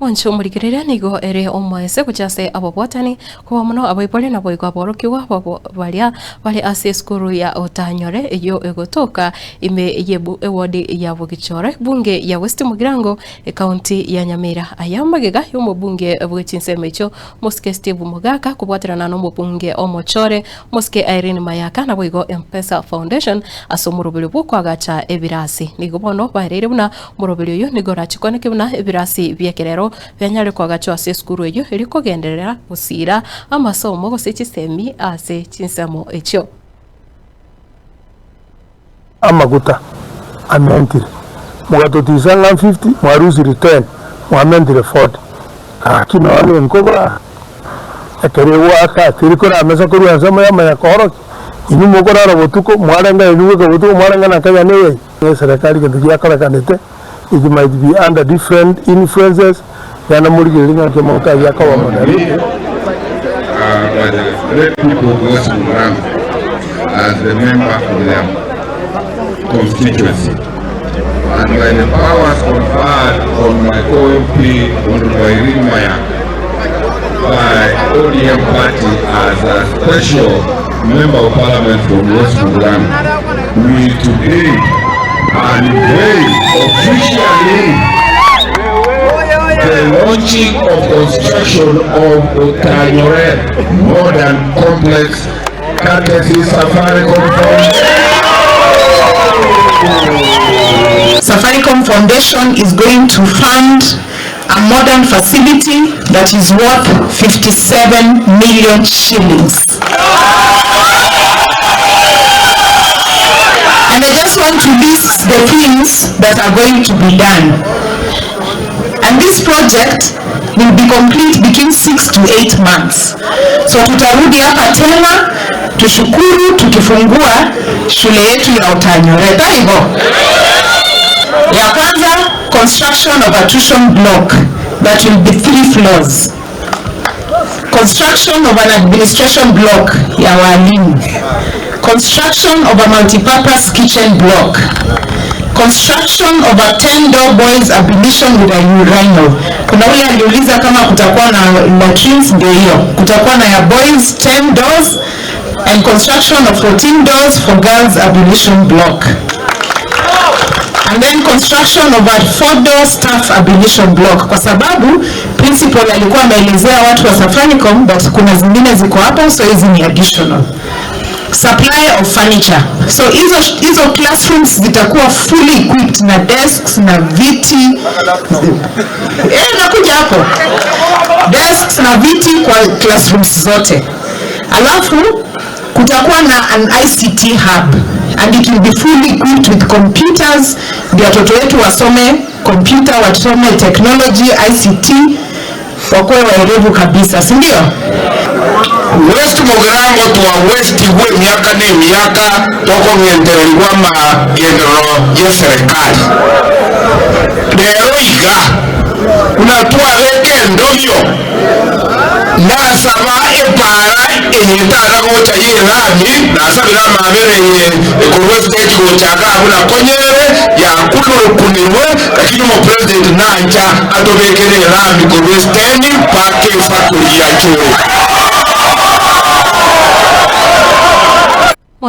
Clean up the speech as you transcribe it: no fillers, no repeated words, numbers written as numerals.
Moncho murigirira nigo ere omwese kuchase abobotani kuba muno abaipole na boigo aborokiwa bali ase skuru ya Otanyore iyo egotoka ime yebu ewodi ya Bugichore bunge ya West Mugirango county ya Nyamira ayamagega yomo bunge bw'Chinseme icho Moske Steve Mugaka kubwatirana no bunge Omochore Moske Irene Mayaka na boigo M-Pesa Foundation asomurubili bw'kwagacha ebirasi nigo bono baherere buna murubili yo nigo rachikoneke buna ebirasi byekerero byanyare kwagacho ase skuru eyo eriko genderera gusira amasomo gose Chisemi ase Chinsemo echo amaguta amentire mugatotiza nga 50 mwaruzi return mwamentire 40 kino wale nkoba akerewa aka tiriko na mesa kuri ansamo ya mayakoro inu mukora robotuko mwarenga inu ko botuko mwarenga nakaya newe serikali kintu kala kanete it might be under different influences yana murigirira ke mota yakawa madari let people go to Muram as the member of the constituency, and by the powers conferred on my co-MP Honorable Irene Mayaka by ODM party as a special member of parliament from West Muram, we today unveil officially the launching of construction of Otanyore modern complex courtesy Safaricom Foundation. Safaricom Foundation is going to fund a modern facility that is worth 57 million shillings. And I just want to list the things that are going to be done. And this project will be complete between 6 to 8 months. So tutarudi hapa tena tushukuru tukifungua shule yetu ya Otanyore. Hivyo. Ya kwanza, construction of a tuition block that will be 3 floors. Construction of an administration block ya walimu. Construction of a multi-purpose kitchen block. Construction of a 10-door boys ablution with a urinal. Kuna ule aliuliza kama kutakuwa na latrines, ndio hiyo. Kutakuwa na ya boys 10 doors and construction of 14 doors for girls ablution block. And then construction of a 4-door staff ablution block. Kwa sababu principal alikuwa ameelezea watu wa Safaricom, but kuna zingine ziko hapo, so hizi ni additional. Supply of furniture. So hizo classrooms zitakuwa fully equipped na desks na viti. Nakuja hapo. Desks na viti kwa classrooms zote. Alafu kutakuwa na an ICT hub and it will be fully equipped with computers. Ndio watoto wetu wasome computer, wasome technology, ICT, wakuwe waerevu kabisa, si ndio? West Mugirango tuwa West we miaka ne miaka toko ngenderwa magendero ya serikali. Lero iga unatuwa weke ndovyo nasaba epara enyitaka gocha yirami nasabira mabere ekurwe stage gochaka abuna konyere ya kulurukuniwe lakini mo president nanja atobekere rami kurwe stand pake factory ya choro.